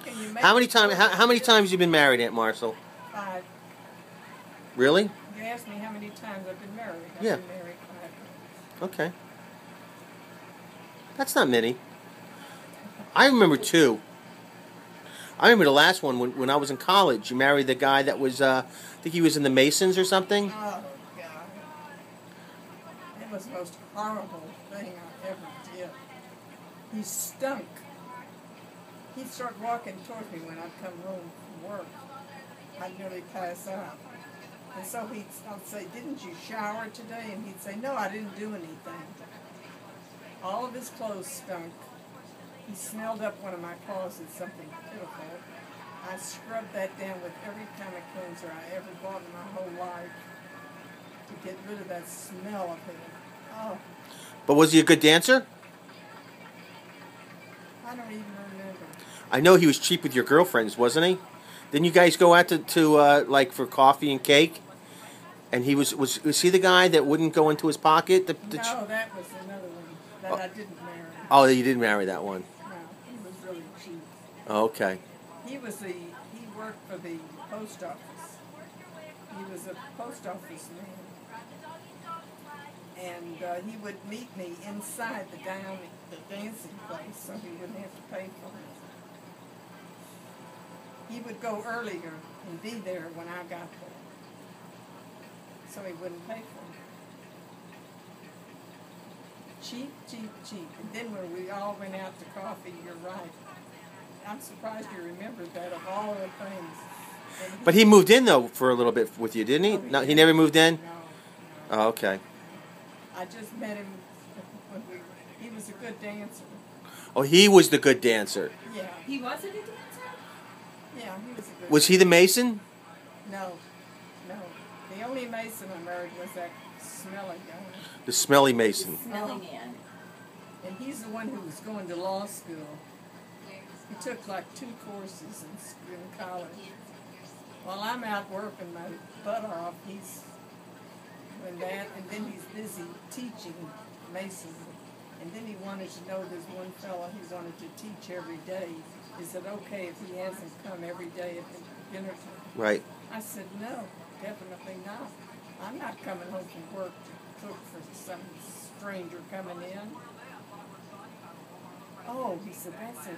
can you make How many times you been married, Aunt Marcile? 5? Really? You asked me how many times I've been married. I've Yeah. been married 5 times. Okay. That's not many. I remember 2. I remember the last one when I was in college. You married the guy that was, I think he was in the Masons or something. Oh, God. It was the most horrible thing I ever did. He stunk. He'd start walking toward me when I'd come home from work. I'd nearly pass out. And so I'd say, "Didn't you shower today?" And he'd say, "No, I didn't do anything." All of his clothes stunk. He smelled up one of my closets, something pitiful. I scrubbed that down with every kind of cleanser I ever bought in my whole life to get rid of that smell of him. Oh, But was he a good dancer? I don't even remember. I know he was cheap with your girlfriends, wasn't he? Didn't you guys go out to like for coffee and cake? And he was he the guy that wouldn't go into his pocket? No, that was another one that I didn't marry. Oh, you didn't marry that one. No, he was really cheap. Oh, okay. He worked for the post office. He was a post office man. And he would meet me inside the dancing place so he wouldn't have to pay for it. He would go earlier and be there when I got there, so he wouldn't pay for it. Cheap, cheap, cheap. And then when we all went out to coffee, you're right. I'm surprised you remembered that of all the things. But he moved in though for a little bit with you, didn't he? Oh, No, he never moved in. No. Oh, okay. I just met him when he was a good dancer. Oh, he was the good dancer. Yeah. He was a good dancer? Yeah, he was a good Was he the Mason? No. The only Mason I married was that smelly guy. The smelly Mason. Smelly man. And he's the one who was going to law school. He took like 2 courses in college. While I'm out working my butt off, he's doing that, and then he's busy teaching masonry. And then he wanted to know there's one fellow he wanted to teach every day. Is it okay if he hasn't come every day at the dinner time? Right. I said, no, definitely not. I'm not coming home from work to cook for some stranger coming in. Oh, he said, that's okay.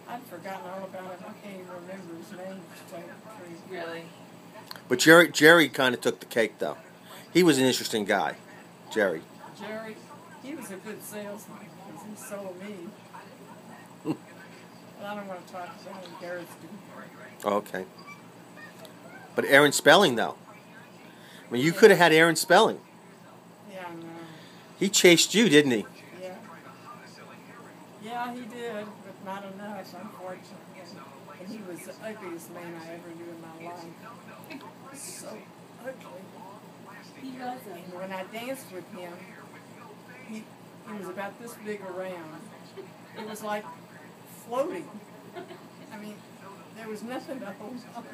I'd forgotten all about him. I can't even remember his name to tell you the truth. Really? But Jerry kind of took the cake though. He was an interesting guy, Jerry. Jerry, he was a good salesman because he sold me. But I don't want to talk about him. Garrett's doing great. Oh, okay. But Aaron Spelling though. I mean, you could have had Aaron Spelling. Yeah, I know. He chased you, didn't he? Yeah. Yeah, he did, but not enough, unfortunately. And he was the ugliest man I ever knew in my life. So ugly. He was And when I danced with him, he was about this big around. It was like floating. I mean, there was nothing to hold on to.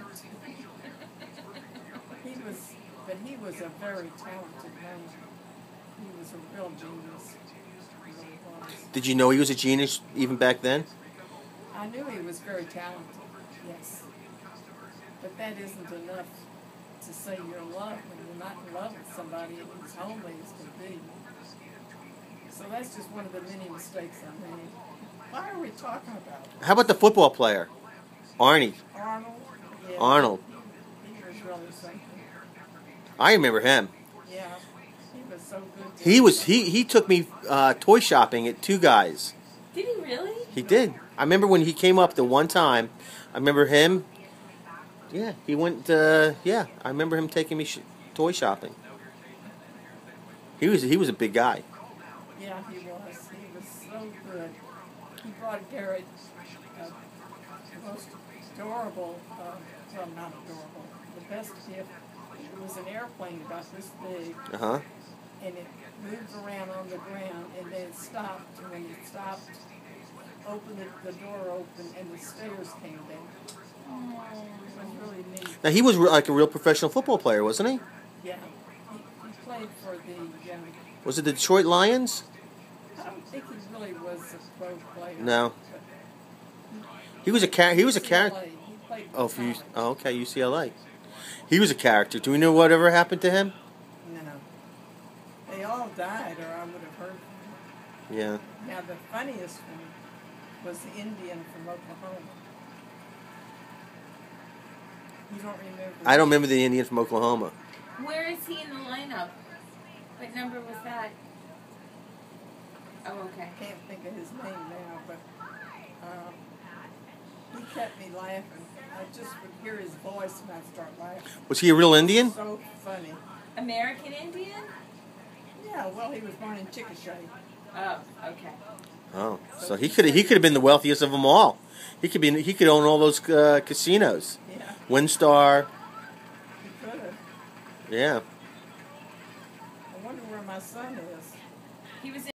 He was a very talented man. He was a real genius. He really was. Did you know he was a genius even back then? I knew he was very talented, yes. But that isn't enough to say you're in love when you're not in love with somebody as homely as can be. So that's just one of the many mistakes I made. Why are we talking about it? How about the football player, Arnie? Arnold? Yeah, Arnold. He was really something. I remember him. Yeah, he was so good. He took me toy shopping at Two Guys. Did he really? He did. I remember when he came up the one time. I remember him. Yeah, he went. Yeah, I remember him taking me toy shopping. He was a big guy. Yeah, he was. He was so good. He brought Garrett the most adorable, well, not adorable, the best gift. It was an airplane about this big, Uh-huh. and it moved around on the ground, and then it stopped. And when it stopped, opened the door open, and the stairs came down. It was really neat. Now he was like a real professional football player, wasn't he? Yeah, he played for the. Was it the Detroit Lions? I don't think he really was a pro player. No. But He was a character. UCLA. He played Oh, college. okay, UCLA. He was a character. Do we know whatever happened to him? No. They all died, or I would have heard from them. Yeah. Now, the funniest one was the Indian from Oklahoma. You don't remember? I don't remember the Indian from Oklahoma. Where is he in the lineup? What number was that? Oh, okay. I can't think of his name now, but he kept me laughing. I just would hear his voice and I'd start laughing. Was he a real Indian? So funny. American Indian? Yeah, well, he was born in Chickasha. Oh, okay. Oh, so he could have been the wealthiest of them all. He could own all those casinos. Yeah, WinStar. he could have. Yeah. I wonder where my son is. He was